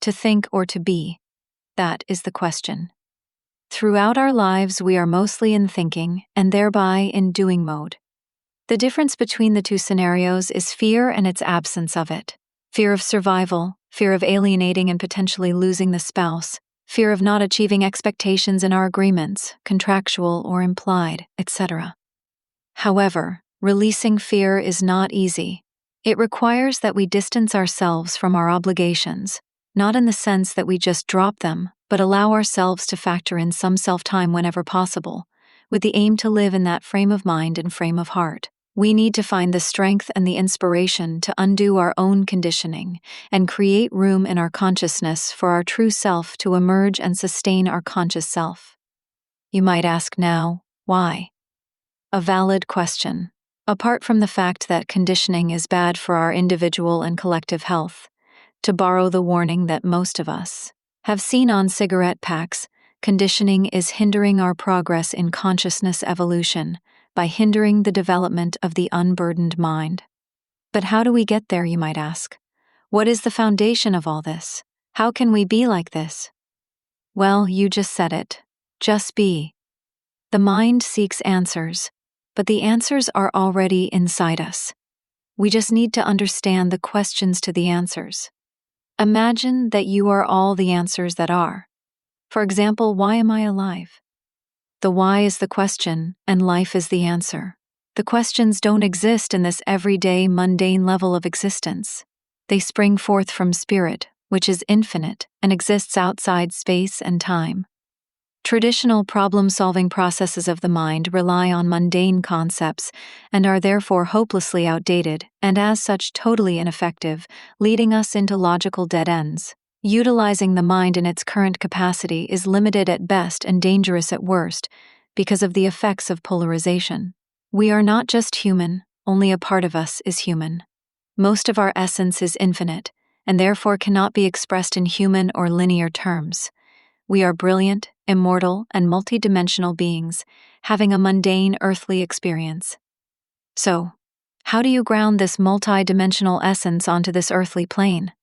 to think, or to be? That is the question. Throughout our lives, we are mostly in thinking and thereby in doing mode. The difference between the two scenarios is fear and its absence of it. Fear of survival, fear of alienating and potentially losing the spouse, fear of not achieving expectations in our agreements, contractual or implied, etc. However, releasing fear is not easy. It requires that we distance ourselves from our obligations, not in the sense that we just drop them, but allow ourselves to factor in some self-time whenever possible, with the aim to live in that frame of mind and frame of heart. We need to find the strength and the inspiration to undo our own conditioning and create room in our consciousness for our true self to emerge and sustain our conscious self. You might ask now, why? A valid question. Apart from the fact that conditioning is bad for our individual and collective health, to borrow the warning that most of us have seen on cigarette packs, conditioning is hindering our progress in consciousness evolution by hindering the development of the unburdened mind. But how do we get there, you might ask? What is the foundation of all this? How can we be like this? Well, you just said it. Just be. The mind seeks answers, but the answers are already inside us. We just need to understand the questions to the answers. Imagine that you are all the answers that are. For example, why am I alive? The why is the question, and life is the answer. The questions don't exist in this everyday, mundane level of existence. They spring forth from spirit, which is infinite and exists outside space and time. Traditional problem-solving processes of the mind rely on mundane concepts and are therefore hopelessly outdated and as such totally ineffective, leading us into logical dead ends. Utilizing the mind in its current capacity is limited at best and dangerous at worst because of the effects of polarization. We are not just human, only a part of us is human. Most of our essence is infinite and therefore cannot be expressed in human or linear terms. We are brilliant, immortal, and multidimensional beings, having a mundane earthly experience. So, how do you ground this multidimensional essence onto this earthly plane?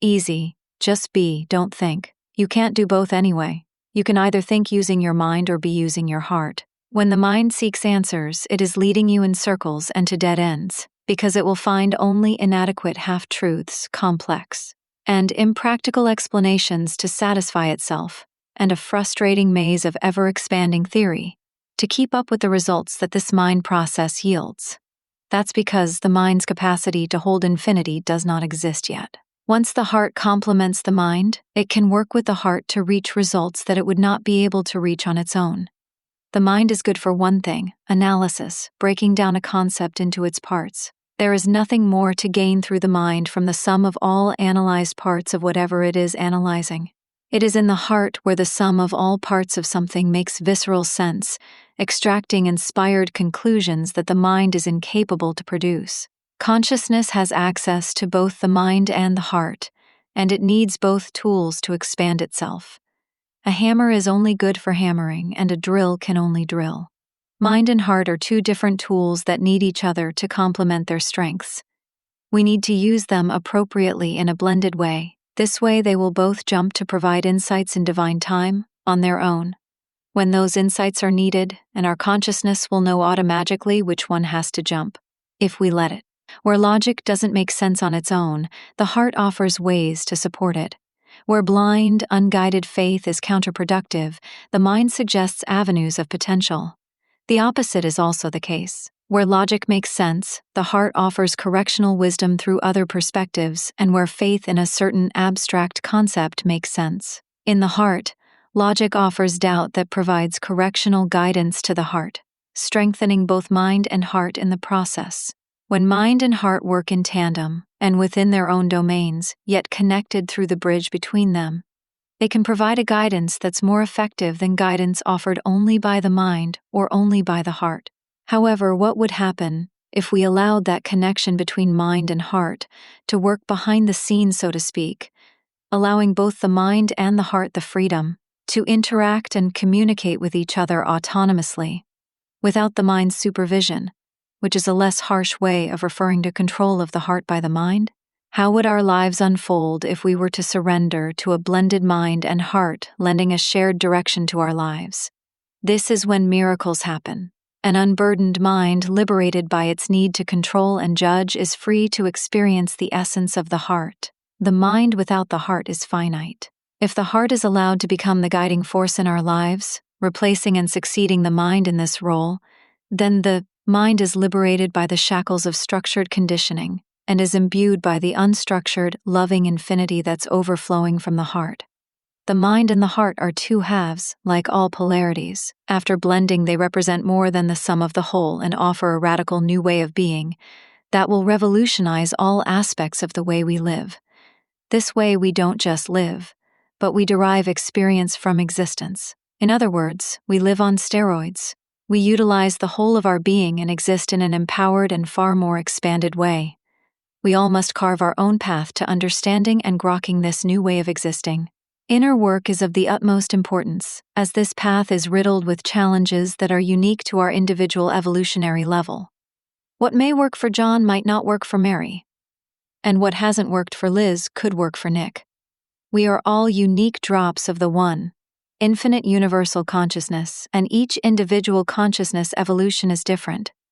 Easy. Just be, don't think. You can't do both anyway. You can either think using your mind or be using your heart. When the mind seeks answers, it is leading you in circles and to dead ends, because it will find only inadequate half-truths, complex and impractical explanations to satisfy itself, and a frustrating maze of ever-expanding theory to keep up with the results that this mind process yields. That's because the mind's capacity to hold infinity does not exist yet. Once the heart complements the mind, it can work with the heart to reach results that it would not be able to reach on its own. The mind is good for one thing: analysis, breaking down a concept into its parts. There is nothing more to gain through the mind from the sum of all analyzed parts of whatever it is analyzing. It is in the heart where the sum of all parts of something makes visceral sense, extracting inspired conclusions that the mind is incapable to produce. Consciousness has access to both the mind and the heart, and it needs both tools to expand itself. A hammer is only good for hammering, and a drill can only drill. Mind and heart are two different tools that need each other to complement their strengths. We need to use them appropriately in a blended way. This way they will both jump to provide insights in divine time, on their own, when those insights are needed, and our consciousness will know automatically which one has to jump, if we let it. Where logic doesn't make sense on its own, the heart offers ways to support it. Where blind, unguided faith is counterproductive, the mind suggests avenues of potential. The opposite is also the case. Where logic makes sense, the heart offers correctional wisdom through other perspectives, and where faith in a certain abstract concept makes sense. In the heart, logic offers doubt that provides correctional guidance to the heart, strengthening both mind and heart in the process. When mind and heart work in tandem, and within their own domains, yet connected through the bridge between them, they can provide a guidance that's more effective than guidance offered only by the mind or only by the heart. However, what would happen if we allowed that connection between mind and heart to work behind the scenes, so to speak, allowing both the mind and the heart the freedom to interact and communicate with each other autonomously, without the mind's supervision, which is a less harsh way of referring to control of the heart by the mind? How would our lives unfold if we were to surrender to a blended mind and heart, lending a shared direction to our lives? This is when miracles happen. An unburdened mind, liberated by its need to control and judge, is free to experience the essence of the heart. The mind without the heart is finite. If the heart is allowed to become the guiding force in our lives, replacing and succeeding the mind in this role, then the mind is liberated by the shackles of structured conditioning and is imbued by the unstructured, loving infinity that's overflowing from the heart. The mind and the heart are two halves, like all polarities. After blending, they represent more than the sum of the whole and offer a radical new way of being that will revolutionize all aspects of the way we live. This way, we don't just live, but we derive experience from existence. In other words, we live on steroids. We utilize the whole of our being and exist in an empowered and far more expanded way. We all must carve our own path to understanding and grokking this new way of existing. Inner work is of the utmost importance, as this path is riddled with challenges that are unique to our individual evolutionary level. What may work for John might not work for Mary. And what hasn't worked for Liz could work for Nick. We are all unique drops of the one, infinite universal consciousness, and each individual consciousness evolution is different.